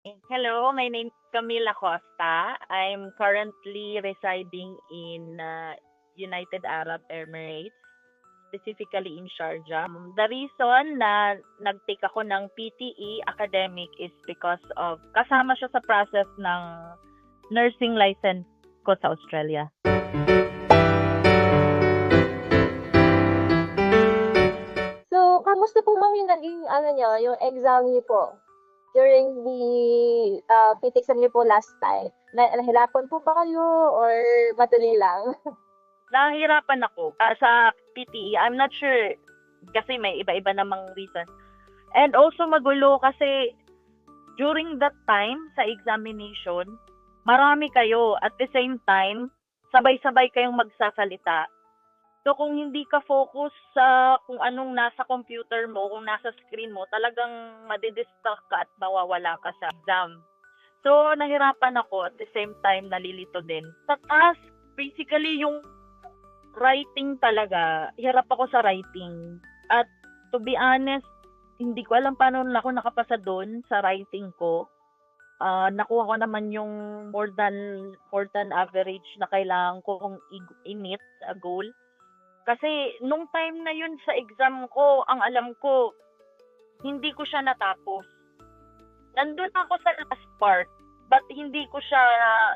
Hello, my name is Camila Costa. I'm currently residing in United Arab Emirates, specifically in Sharjah. The reason na nag-take ako ng PTE academic is because of kasama siya sa process ng nursing license ko sa Australia. So, kamusta po ma'am yung naging ano niyo, yung exam niyo po during the PT exam niyo po last time? Nahirapan po ba kayo or madali lang? Nahihirapan ako sa PTE. I'm not sure kasi may iba-iba namang reason. And also magulo kasi during that time sa examination, marami kayo at the same time, sabay-sabay kayong magsasalita. So kung hindi ka focus sa kung anong nasa computer mo, kung nasa screen mo, talagang madidistract ka at mawawala ka sa exam. So nahirapan ako at the same time nalilito din. Sa task, basically yung writing talaga, hirap ako sa writing. At to be honest, hindi ko alam paano ako nakapasa doon sa writing ko. Nakuha ko naman yung more than average na kailangan ko kung i-meet a goal. Kasi nung time na yun sa exam ko, ang alam ko, hindi ko siya natapos. Nandun ako sa last part, but hindi ko siya,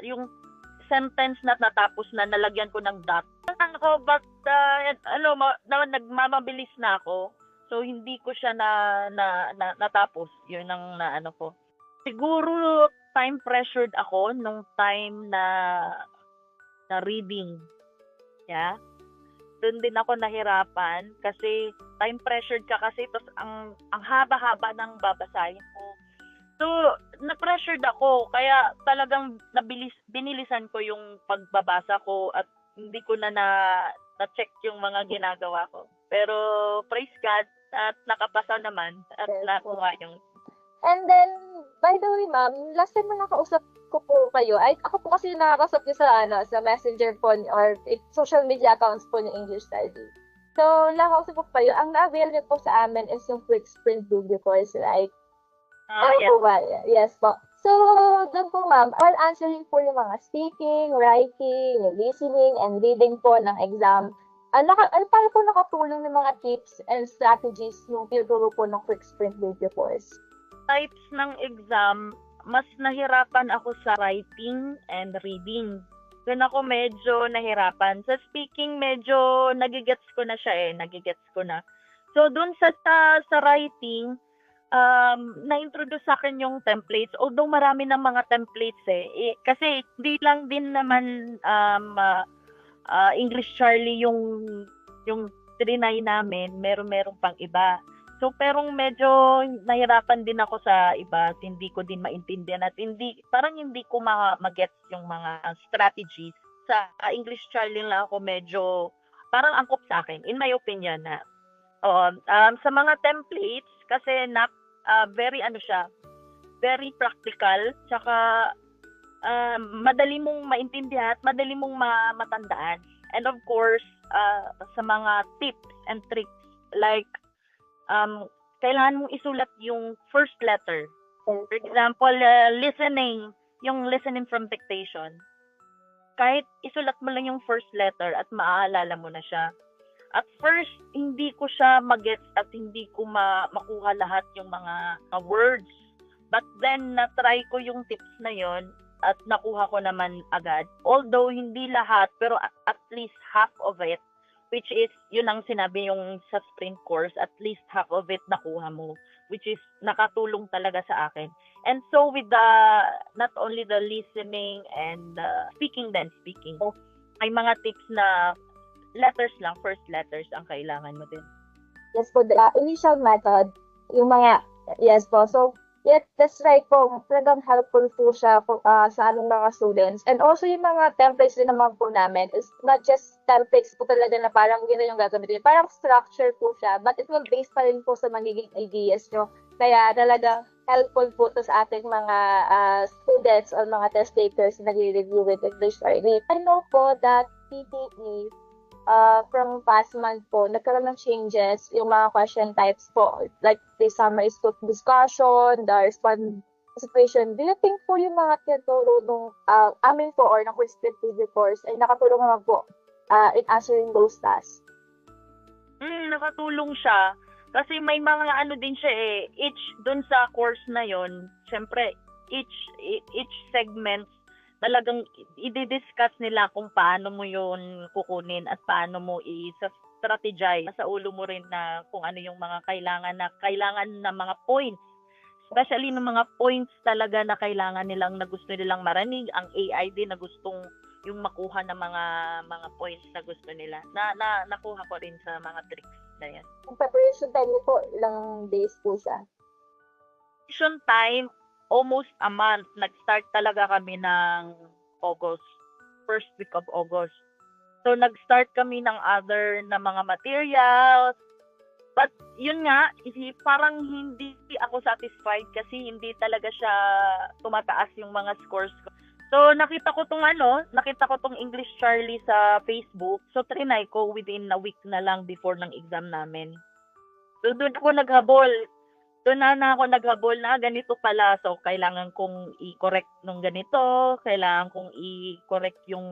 yung sentence na natapos na nalagyan ko ng dot. Ako, but nagmamabilis na ako. So, hindi ko siya natapos. Yun ang naano ko. Siguro, time pressured ako nung time na reading. Yeah. Doon din ako nahirapan kasi time pressured ka kasi tapos ang haba-haba ng babasahin mo. So, na-pressured ako kaya talagang binilisan ko yung pagbabasa ko at hindi ko na-check yung mga ginagawa ko. Pero praise God at nakapasa naman at Yes po. nakuha yung. And then, by the way ma'am, last time na nakausap ko po kayo, ay ako po kasi nakakausap niyo sa messenger po or social media accounts po ng English Study. So, nakausap po kayo, ang na-avail niyo po sa amin is yung quick sprint video course, right? Ano Yes. po ba? Yes po. So, doon po ma'am, while answering po yung mga speaking, writing, listening, and reading po ng exam, paano po nakatulong ng mga tips and strategies yung tinuturo po ng quick sprint video course? Types ng exam, mas nahirapan ako sa writing and reading. Doon ako medyo nahirapan. Sa speaking, medyo nagigets ko na siya nagigets ko na. So, doon sa writing, na-introduce sa akin yung templates. Although marami ng mga templates kasi hindi lang din naman English Charlie yung trinay namin, meron pang iba. So, pero medyo nahirapan din ako sa iba, hindi ko din maintindihan at parang hindi ko magets yung mga strategies. Sa English Charlie lang ako medyo, parang angkop sa akin, in my opinion na. Sa mga templates, kasi very very practical, tsaka madali mong maintindihan at madali mong matandaan. And of course, sa mga tips and tricks, like, kailangan mong isulat yung first letter. For example, yung listening from dictation. Kahit isulat mo lang yung first letter at maaalala mo na siya. At first, hindi ko siya magets at hindi ko makuha lahat yung mga words. But then, na-try ko yung tips na yon at nakuha ko naman agad. Although, hindi lahat, pero at least half of it, which is, yun ang sinabi yung sa sprint course, at least half of it nakuha mo, which is nakatulong talaga sa akin. And so with not only the listening and speaking, may mga tips na letters lang, first letters ang kailangan mo din. Yes po, the initial method, yung mga, yes po. So, yes, that's right po. Talagang helpful po siya po, sa aming mga students. And also yung mga templates din naman po namin is not just templates po talaga na parang gano'n yung gagamitin. Parang structure po siya, but it will base pa rin po sa magiging ideas nyo. Kaya talagang helpful po to sa ating mga students or mga test takers na nag-review with English Learning. I know po that PTE from past month po, nagkaroon ng changes yung mga question types po. Like, the summary scope discussion, the situation, do you think po yung mga tinuturo nung amin po or ng quiz study course ay nakatulong naman po in answering those tasks? Nakatulong siya. Kasi may mga ano din siya each dun sa course na yon, syempre, each segment, talagang i-discuss nila kung paano mo yon kukunin at paano mo i-strategize sa ulo mo rin na kung ano yung mga kailangan na mga points. Especially ng mga points talaga na kailangan nilang na gusto nilang marinig, ang AI din na gustong yung makuha ng mga points na gusto nila. Nakuha ko rin sa mga tricks na yan. Yung preparation time niyo po, ilang days po siya? Preparation time, almost a month. Nag-start talaga kami ng August, first week of August. So, nag-start kami ng other na mga materials. But, yun nga, parang hindi ako satisfied kasi hindi talaga siya tumataas yung mga scores ko. So, nakita ko tong English Charlie sa Facebook. So, trinay ko within a week na lang before ng exam namin. So, doon ako naghabol. Doon na ako naghabol na ganito pala. So, kailangan kong i-correct nung ganito. Kailangan kong i-correct yung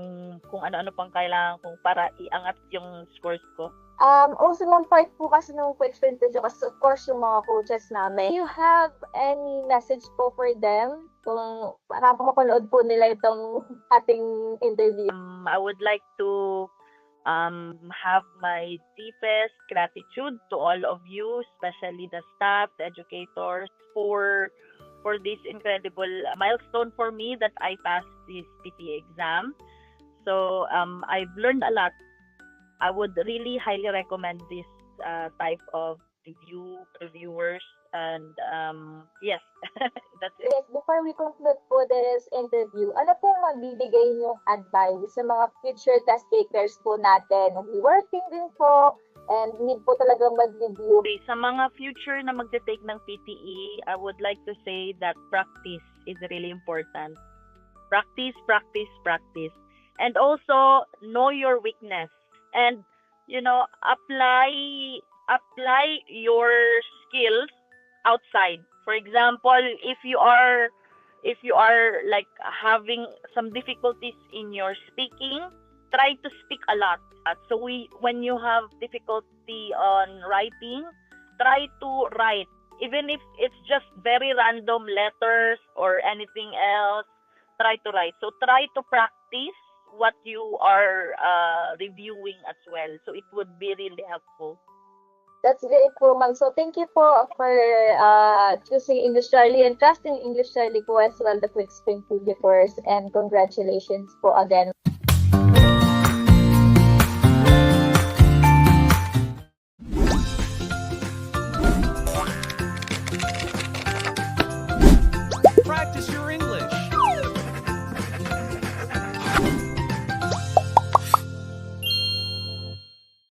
kung ano-ano pang kailangan kong para iangat yung scores ko. Also, one part po kasi nung quiz presentation, kasi of course yung mga coaches namin. Do you have any message po for them? Kung para po mapanood po nila itong ating interview. I would like to have my deepest gratitude to all of you, especially the staff, the educators, for this incredible milestone for me that I passed this PTE exam. So I've learned a lot. I would really highly recommend this type of reviewers, and yes, that's it. Yes, before we conclude po this interview, ano po magbibigay niyong advice sa mga future test takers po natin? Working din po, and need po talagang mag-review. Okay, sa mga future na magte-take ng PTE, I would like to say that practice is really important. Practice, practice, practice. And also, know your weakness. And, apply your skills outside. For example, if you are like having some difficulties in your speaking, try to speak a lot. So when you have difficulty on writing, try to write. Even if it's just very random letters or anything else, try to write. So try to practice what you are reviewing as well. So it would be really helpful. That's great po, ma'am. So thank you po for choosing English Charlie and trusting English Charlie po as well, the quick spring course, and congratulations po again.